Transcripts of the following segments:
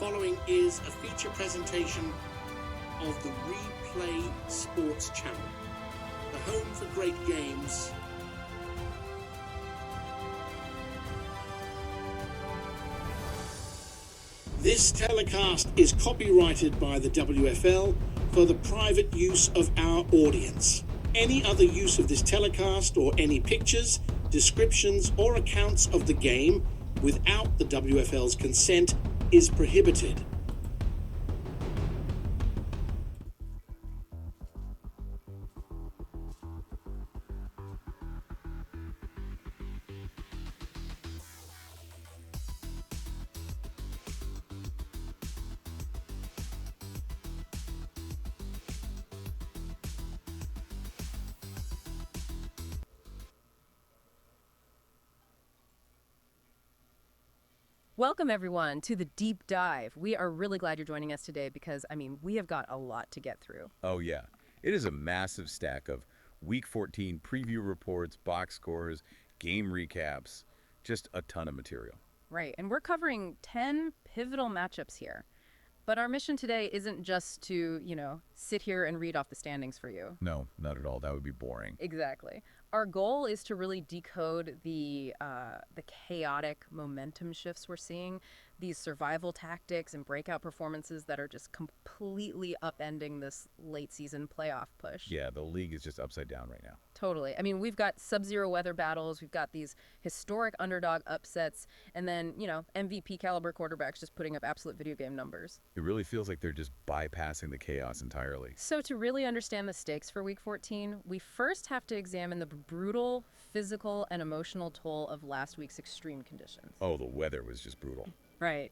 following is a feature presentation of the Replay Sports Channel, the home for great games. This telecast is copyrighted by the WFL for the private use of our audience. Any other use of this telecast or any pictures, descriptions, or accounts of the game without the WFL's consent is prohibited. Welcome, everyone, to the Deep Dive. We are really glad you're joining us today because, we have got a lot to get through. Oh, yeah. It is a massive stack of Week 14 preview reports, box scores, game recaps, just a ton of material. Right, and we're covering 10 pivotal matchups here. But our mission today isn't just to, sit here and read off the standings for you. No, not at all. That would be boring. Exactly. Our goal is to really decode the chaotic momentum shifts we're seeing, these survival tactics and breakout performances that are just completely upending this late season playoff push. Yeah, the league is just upside down right now. Totally. We've got sub-zero weather battles, we've got these historic underdog upsets, and then, MVP caliber quarterbacks just putting up absolute video game numbers. It really feels like they're just bypassing the chaos entirely. So to really understand the stakes for Week 14, we first have to examine the brutal physical and emotional toll of last week's extreme conditions. Oh, the weather was just brutal. Right.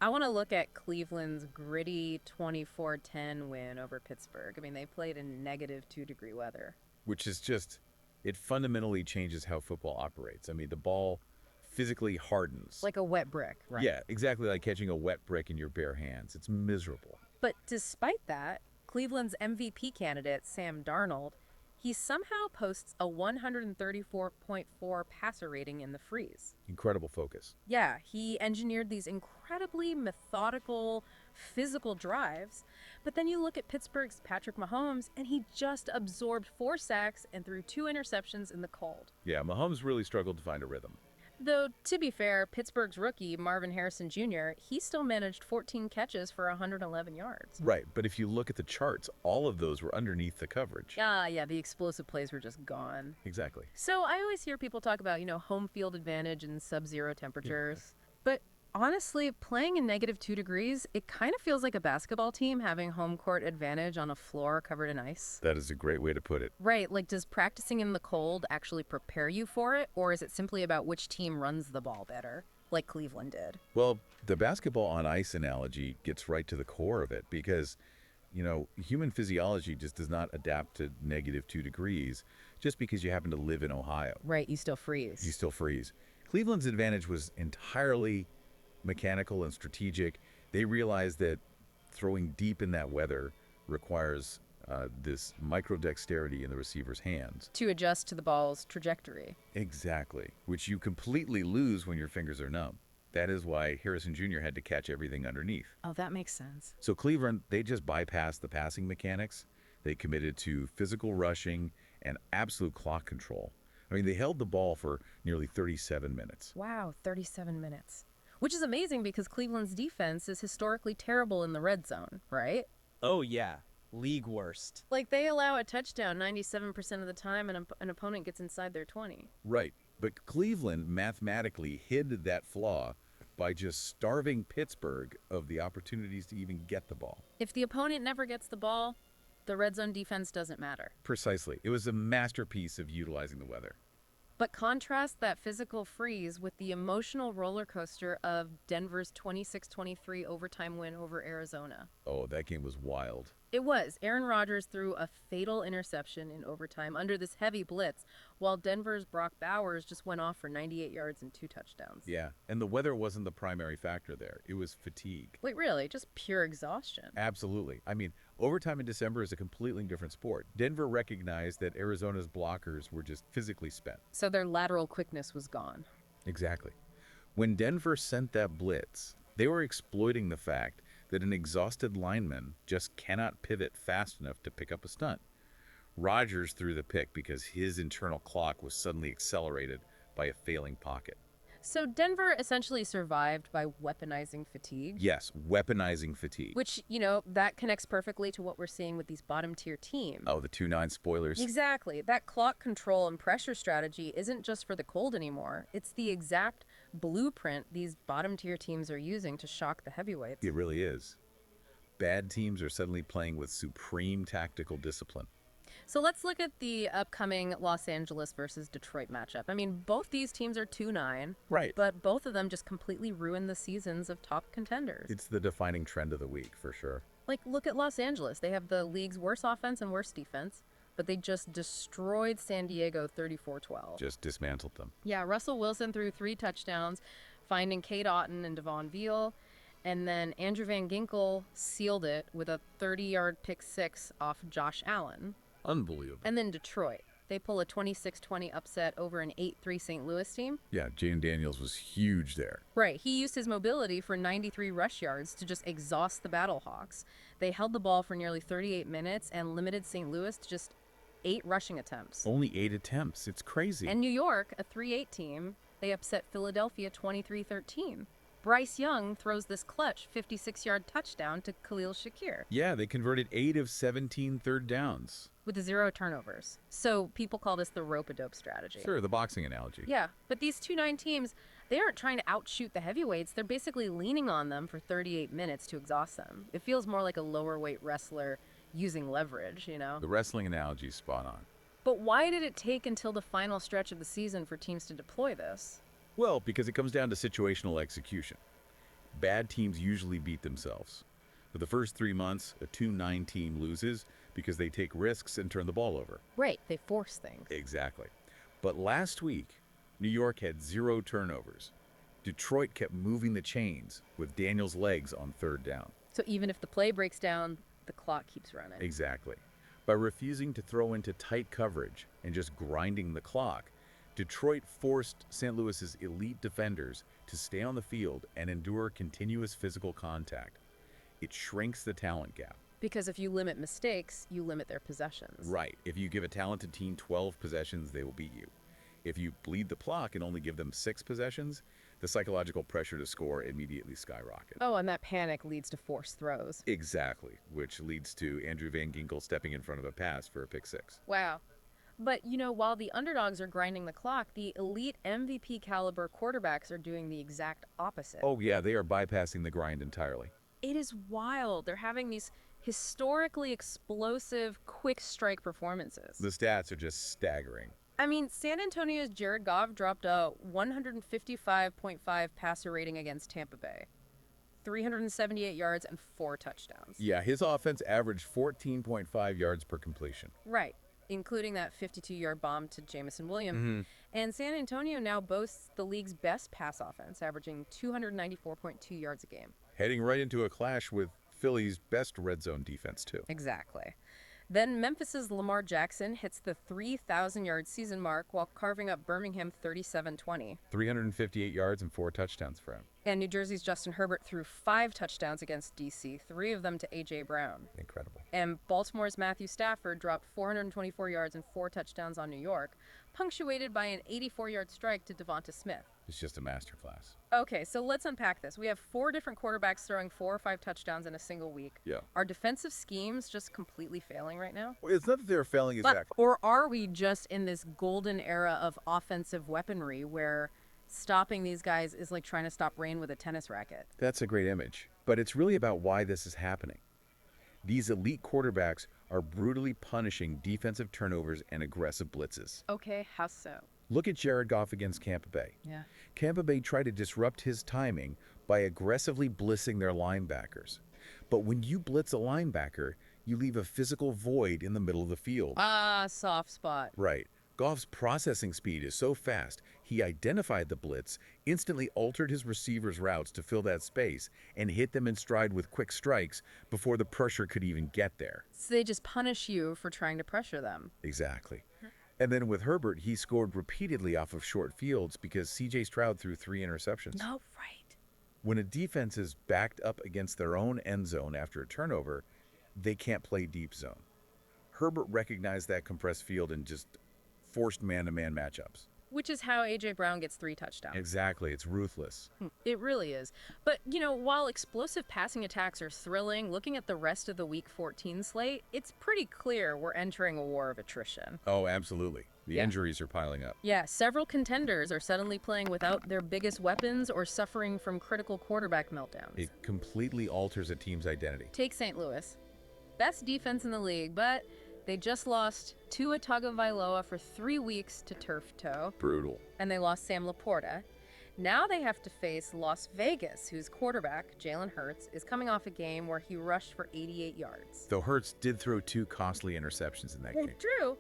I want to look at Cleveland's gritty 24-10 win over Pittsburgh. They played in negative 2-degree weather. Which is just, it fundamentally changes how football operates. The ball physically hardens. Like a wet brick, right? Yeah, exactly like catching a wet brick in your bare hands. It's miserable. But despite that, Cleveland's MVP candidate, Sam Darnold, he somehow posts a 134.4 passer rating in the freeze. Incredible focus. Yeah, he engineered these incredibly methodical, physical drives. But then you look at Pittsburgh's Patrick Mahomes, and he just absorbed 4 sacks and threw 2 interceptions in the cold. Yeah, Mahomes really struggled to find a rhythm. Though, to be fair, Pittsburgh's rookie, Marvin Harrison Jr., he still managed 14 catches for 111 yards. Right, but if you look at the charts, all of those were underneath the coverage. Yeah, the explosive plays were just gone. Exactly. So I always hear people talk about, home field advantage in sub-zero temperatures. Yeah. But honestly, playing in negative 2 degrees, it kind of feels like a basketball team having home court advantage on a floor covered in ice. That is a great way to put it. Right, does practicing in the cold actually prepare you for it, or is it simply about which team runs the ball better, like Cleveland did? Well, the basketball on ice analogy gets right to the core of it because, human physiology just does not adapt to negative 2 degrees just because you happen to live in Ohio. Right, you still freeze. You still freeze. Cleveland's advantage was entirely mechanical and strategic. They realized that throwing deep in that weather requires this microdexterity in the receiver's hands. To adjust to the ball's trajectory. Exactly, which you completely lose when your fingers are numb. That is why Harrison Jr. had to catch everything underneath. Oh, that makes sense. So Cleveland, they just bypassed the passing mechanics. They committed to physical rushing and absolute clock control. They held the ball for nearly 37 minutes. Wow, 37 minutes. Which is amazing because Cleveland's defense is historically terrible in the red zone, right? Oh, yeah. League worst. They allow a touchdown 97% of the time and an opponent gets inside their 20. Right. But Cleveland mathematically hid that flaw by just starving Pittsburgh of the opportunities to even get the ball. If the opponent never gets the ball, the red zone defense doesn't matter. Precisely. It was a masterpiece of utilizing the weather. But contrast that physical freeze with the emotional roller coaster of Denver's 26-23 overtime win over Arizona. Oh, that game was wild. It was. Aaron Rodgers threw a fatal interception in overtime under this heavy blitz, while Denver's Brock Bowers just went off for 98 yards and 2 touchdowns. Yeah, and the weather wasn't the primary factor there. It was fatigue. Wait, really? Just pure exhaustion? Absolutely. Overtime in December is a completely different sport. Denver recognized that Arizona's blockers were just physically spent. So their lateral quickness was gone. Exactly. When Denver sent that blitz, They were exploiting the fact that an exhausted lineman just cannot pivot fast enough to pick up a stunt. Rodgers threw the pick because his internal clock was suddenly accelerated by a failing pocket. So Denver essentially survived by weaponizing fatigue. Yes, weaponizing fatigue. Which, that connects perfectly to what we're seeing with these bottom tier teams. Oh, the 2-9 spoilers. Exactly. That clock control and pressure strategy isn't just for the cold anymore. It's the exact blueprint these bottom tier teams are using to shock the heavyweights. It really is. Bad teams are suddenly playing with supreme tactical discipline. So let's look at the upcoming Los Angeles versus Detroit matchup. I mean, both these teams are 2-9. Right. But both of them just completely ruined the seasons of top contenders. It's the defining trend of the week, for sure. Like, look at Los Angeles. They have the league's worst offense and worst defense, but they just destroyed San Diego 34-12. Just dismantled them. Yeah, Russell Wilson threw 3 touchdowns, finding Cade Otton and Devon Veal. And then Andrew Van Ginkel sealed it with a 30-yard pick 6 off Josh Allen. Unbelievable. And then Detroit. They pull a 26-20 upset over an 8-3 St. Louis team. Yeah, Jaden Daniels was huge there. Right. He used his mobility for 93 rush yards to just exhaust the Battlehawks. They held the ball for nearly 38 minutes and limited St. Louis to just 8 rushing attempts. Only 8 attempts. It's crazy. And New York, a 3-8 team, they upset Philadelphia 23-13. Bryce Young throws this clutch 56-yard touchdown to Khalil Shakir. Yeah, they converted 8 of 17 third downs. With 0 turnovers. So people call this the rope-a-dope strategy. Sure, the boxing analogy. Yeah, but these 2-9 teams, they aren't trying to outshoot the heavyweights. They're basically leaning on them for 38 minutes to exhaust them. It feels more like a lower weight wrestler using leverage, The wrestling analogy is spot on. But why did it take until the final stretch of the season for teams to deploy this? Well, because it comes down to situational execution. Bad teams usually beat themselves. For the first 3 months, a 2-9 team loses because they take risks and turn the ball over. Right, they force things. Exactly. But last week, New York had 0 turnovers. Detroit kept moving the chains with Daniels' legs on third down. So even if the play breaks down, the clock keeps running. Exactly. By refusing to throw into tight coverage and just grinding the clock, Detroit forced St. Louis's elite defenders to stay on the field and endure continuous physical contact. It shrinks the talent gap. Because if you limit mistakes, you limit their possessions. Right. If you give a talented team 12 possessions, they will beat you. If you bleed the clock and only give them 6 possessions, the psychological pressure to score immediately skyrockets. Oh, and that panic leads to forced throws. Exactly, which leads to Andrew Van Ginkel stepping in front of a pass for a pick 6. Wow. But, while the underdogs are grinding the clock, the elite MVP caliber quarterbacks are doing the exact opposite. Oh yeah, they are bypassing the grind entirely. It is wild. They're having these historically explosive, quick strike performances. The stats are just staggering. I mean, San Antonio's Jared Goff dropped a 155.5 passer rating against Tampa Bay. 378 yards and 4 touchdowns. Yeah, his offense averaged 14.5 yards per completion. Right, including that 52-yard bomb to Jamison Williams. And San Antonio now boasts the league's best pass offense, averaging 294.2 yards a game. Heading right into a clash with Philly's best red zone defense, too. Exactly. Then Memphis's Lamar Jackson hits the 3,000-yard season mark while carving up Birmingham 37-20. 358 yards and 4 touchdowns for him. And New Jersey's Justin Herbert threw 5 touchdowns against D.C., 3 of them to A.J. Brown. Incredible. And Baltimore's Matthew Stafford dropped 424 yards and 4 touchdowns on New York, punctuated by an 84-yard strike to Devonta Smith. It's just a masterclass. Okay, so let's unpack this. We have 4 different quarterbacks throwing 4 or 5 touchdowns in a single week. Yeah. Are defensive schemes just completely failing right now? Well, it's not that they're failing exactly. Or are we just in this golden era of offensive weaponry where stopping these guys is like trying to stop rain with a tennis racket? That's a great image. But it's really about why this is happening. These elite quarterbacks are brutally punishing defensive turnovers and aggressive blitzes. Okay, how so? Look at Jared Goff against Tampa Bay. Yeah. Tampa Bay tried to disrupt his timing by aggressively blitzing their linebackers. But when you blitz a linebacker, you leave a physical void in the middle of the field. Ah, soft spot. Right. Goff's processing speed is so fast, he identified the blitz, instantly altered his receivers' routes to fill that space, and hit them in stride with quick strikes before the pressure could even get there. So they just punish you for trying to pressure them. Exactly. And then with Herbert, he scored repeatedly off of short fields because C.J. Stroud threw 3 interceptions. Oh, right. When a defense is backed up against their own end zone after a turnover, they can't play deep zone. Herbert recognized that compressed field and just forced man-to-man matchups. Which is how A.J. Brown gets 3 touchdowns. Exactly. It's ruthless. It really is. But, while explosive passing attacks are thrilling, looking at the rest of the Week 14 slate, it's pretty clear we're entering a war of attrition. Oh, absolutely. The injuries are piling up. Yeah, several contenders are suddenly playing without their biggest weapons or suffering from critical quarterback meltdowns. It completely alters a team's identity. Take St. Louis. Best defense in the league, but they just lost Tua Tagovailoa for 3 weeks to turf toe. Brutal. And they lost Sam Laporta. Now they have to face Las Vegas, whose quarterback, Jalen Hurts, is coming off a game where he rushed for 88 yards. Though Hurts did throw 2 costly interceptions in that game. True.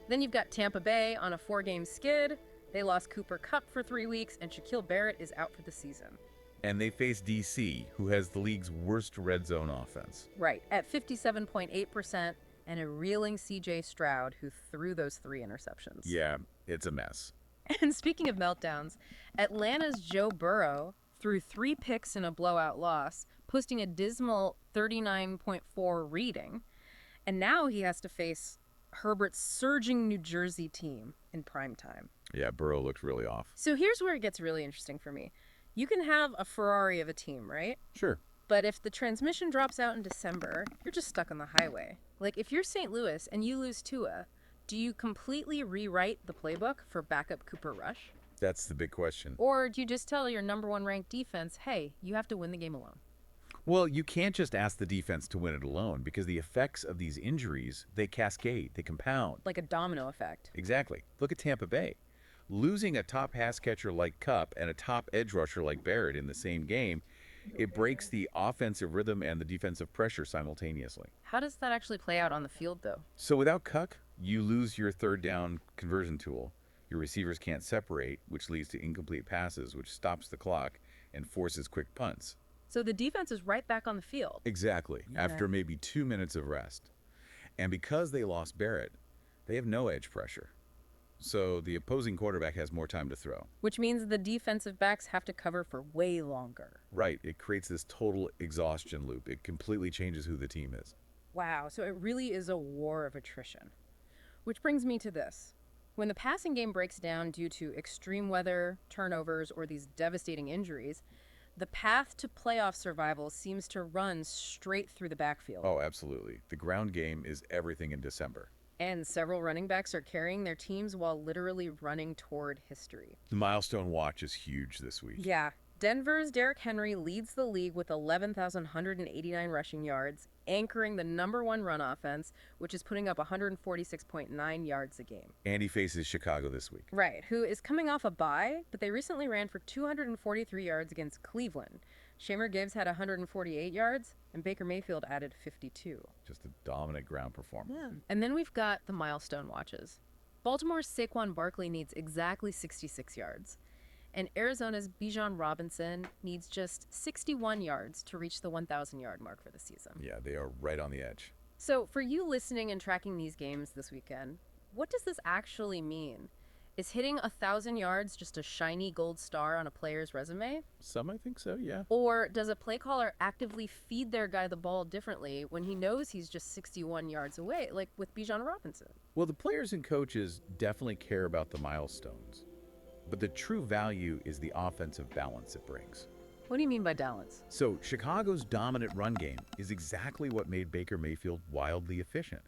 Then you've got Tampa Bay on a 4-game skid. They lost Cooper Kupp for 3 weeks, and Shaquille Barrett is out for the season. And they face D.C., who has the league's worst red zone offense. Right, at 57.8%, and a reeling C.J. Stroud, who threw those 3 interceptions. Yeah, it's a mess. And speaking of meltdowns, Atlanta's Joe Burrow threw 3 picks in a blowout loss, posting a dismal 39.4 reading. And now he has to face Herbert's surging New Jersey team in primetime. Yeah, Burrow looked really off. So here's where it gets really interesting for me. You can have a Ferrari of a team, right? Sure. But if the transmission drops out in December, you're just stuck on the highway. Like, if you're St. Louis and you lose Tua, do you completely rewrite the playbook for backup Cooper Rush? That's the big question. Or do you just tell your number 1 ranked defense, hey, you have to win the game alone? Well, you can't just ask the defense to win it alone because the effects of these injuries, they cascade, they compound. Like a domino effect. Exactly. Look at Tampa Bay. Losing a top pass catcher like Kupp and a top edge rusher like Barrett in the same game, it breaks the offensive rhythm and the defensive pressure simultaneously. How does that actually play out on the field, though? So without Kupp, you lose your third down conversion tool. Your receivers can't separate, which leads to incomplete passes, which stops the clock and forces quick punts. So the defense is right back on the field. Exactly, after maybe 2 minutes of rest. And because they lost Barrett, they have no edge pressure. So the opposing quarterback has more time to throw. Which means the defensive backs have to cover for way longer. Right, it creates this total exhaustion loop. It completely changes who the team is. Wow, so it really is a war of attrition. Which brings me to this. When the passing game breaks down due to extreme weather, turnovers, or these devastating injuries, the path to playoff survival seems to run straight through the backfield. Oh, absolutely. The ground game is everything in December. And several running backs are carrying their teams while literally running toward history. The milestone watch is huge this week. Yeah. Denver's Derrick Henry leads the league with 11,189 rushing yards, anchoring the number 1 run offense, which is putting up 146.9 yards a game. And he faces Chicago this week. Right, who is coming off a bye, but they recently ran for 243 yards against Cleveland. Shamer Gibbs had 148 yards, and Baker Mayfield added 52. Just a dominant ground performance. Yeah. And then we've got the milestone watches. Baltimore's Saquon Barkley needs exactly 66 yards. And Arizona's Bijan Robinson needs just 61 yards to reach the 1,000-yard mark for the season. Yeah, they are right on the edge. So for you listening and tracking these games this weekend, what does this actually mean? Is hitting 1,000 yards just a shiny gold star on a player's resume? Some, I think so, yeah. Or does a play caller actively feed their guy the ball differently when he knows he's just 61 yards away, like with Bijan Robinson? Well, the players and coaches definitely care about the milestones. But the true value is the offensive balance it brings. What do you mean by balance? So, Chicago's dominant run game is exactly what made Baker Mayfield wildly efficient.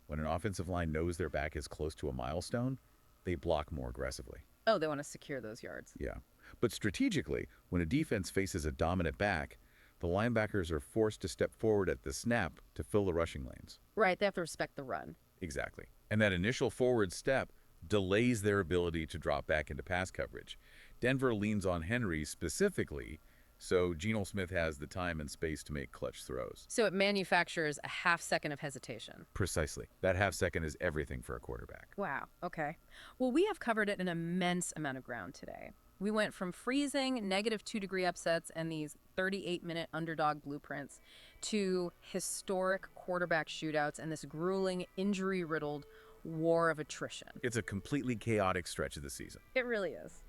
When an offensive line knows their back is close to a milestone, they block more aggressively. Oh, they want to secure those yards. Yeah. But strategically, when a defense faces a dominant back, the linebackers are forced to step forward at the snap to fill the rushing lanes. Right, they have to respect the run. Exactly. And that initial forward step delays their ability to drop back into pass coverage. Denver leans on Henry specifically, so Geno Smith has the time and space to make clutch throws. So it manufactures a half second of hesitation. Precisely. That half second is everything for a quarterback. Wow, okay. Well, we have covered an immense amount of ground today. We went from freezing -2-degree upsets and these 38-minute underdog blueprints to historic quarterback shootouts and this grueling, injury-riddled war of attrition. It's a completely chaotic stretch of the season. It really is.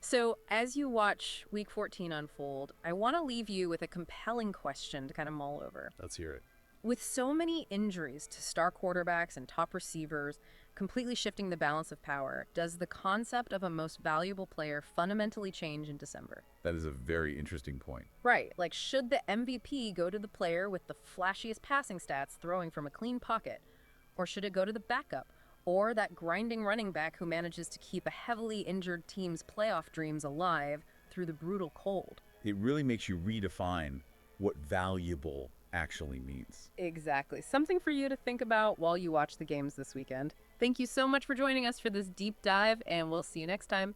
So, as you watch Week 14 unfold, I want to leave you with a compelling question to kind of mull over. Let's hear it. With so many injuries to star quarterbacks and top receivers, completely shifting the balance of power, does the concept of a most valuable player fundamentally change in December? That is a very interesting point. Right, like should the MVP go to the player with the flashiest passing stats throwing from a clean pocket? Or should it go to the backup? Or that grinding running back who manages to keep a heavily injured team's playoff dreams alive through the brutal cold? It really makes you redefine what valuable actually means. Exactly. Something for you to think about while you watch the games this weekend. Thank you so much for joining us for this deep dive, and we'll see you next time.